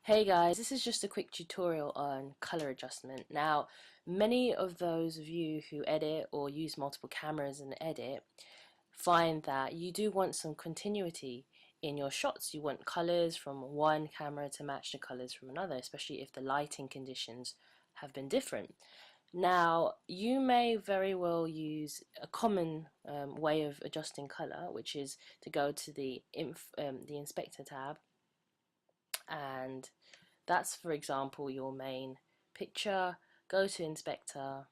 Hey guys, this is just a quick tutorial on color adjustment. Now, many of those of you who edit or use multiple cameras and edit find that you do want some continuity in your shots. You want colors from one camera to match the colors from another, especially if the lighting conditions have been different. Now, you may very well use a common way of adjusting color, which is to go to the inspector tab, and that's, for example, your main picture. Go to inspector,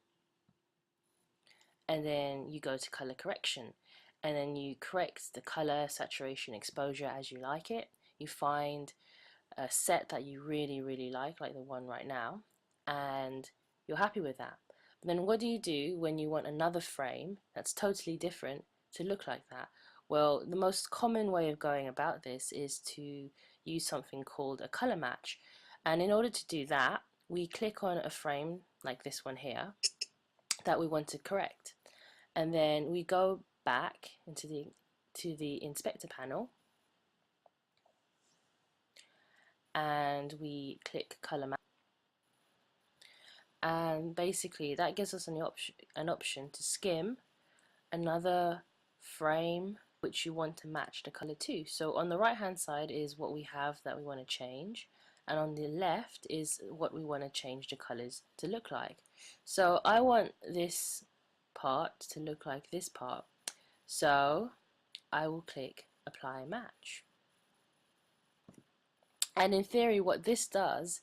and then you go to color correction, and then you correct the color, saturation, exposure as you like it. You find a set that you really like the one right now, and you're happy with that. But then what do you do when you want another frame that's totally different to look like that? Well, the most common way of going about this is to use something called a color match. And in order to do that, we click on a frame like this one here that we want to correct. And then we go back into the inspector panel, and we click color match. And basically that gives us an option to skim another frame which you want to match the color to. So on the right hand side is what we have that we want to change, and on the left is what we want to change the colors to look like. So I want this part to look like this part, so I will click apply match. And in theory what this does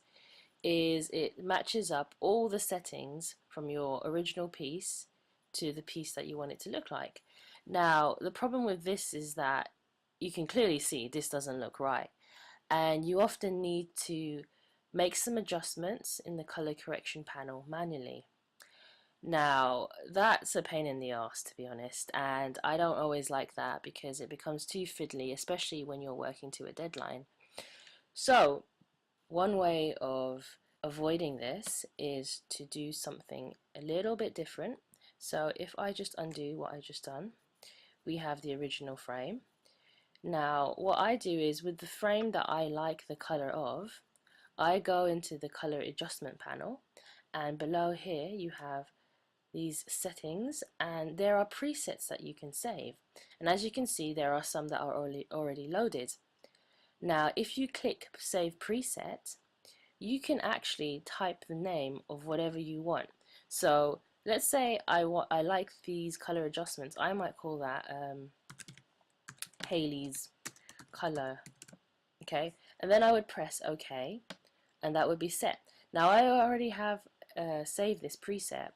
is it matches up all the settings from your original piece to the piece that you want it to look like. Now, the problem with this is that you can clearly see this doesn't look right, and you often need to make some adjustments in the color correction panel manually. Now, that's a pain in the ass, to be honest, and I don't always like that because it becomes too fiddly, especially when you're working to a deadline. So one way of avoiding this is to do something a little bit different. So if I just undo what I just done, we have the original frame. Now what I do is, with the frame that I like the color of, I go into the color adjustment panel, and below here you have these settings, and there are presets that you can save, and as you can see there are some that are already loaded. Now if you click save preset, you can actually type the name of whatever you want. So let's say I like these color adjustments. I might call that Haley's color, okay, and then I would press OK, and that would be set. Now I already have saved this preset,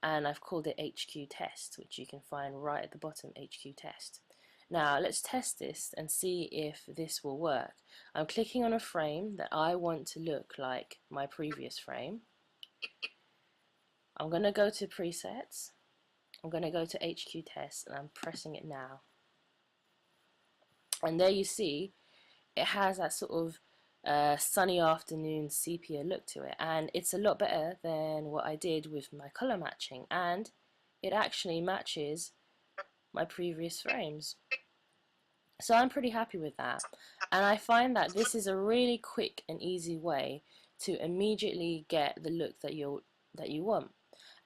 and I've called it HQ test, which you can find right at the bottom, HQ test. Now let's test this and see if this will work. I'm clicking on a frame that I want to look like my previous frame. I'm going to go to presets, I'm going to go to HQ test, and I'm pressing it now. And there you see it has that sort of sunny afternoon sepia look to it, and it's a lot better than what I did with my color matching, and it actually matches my previous frames. So I'm pretty happy with that, and I find that this is a really quick and easy way to immediately get the look that you want.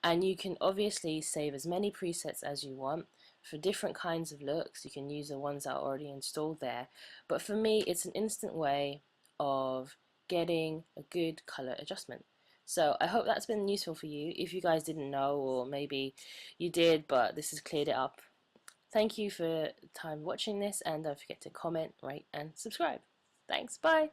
And you can obviously save as many presets as you want for different kinds of looks. You can use the ones that are already installed there, but for me it's an instant way of getting a good color adjustment. So I hope that's been useful for you. If you guys didn't know, or maybe you did but this has cleared it up, thank you for time watching this, and don't forget to comment, rate and subscribe. Thanks, bye!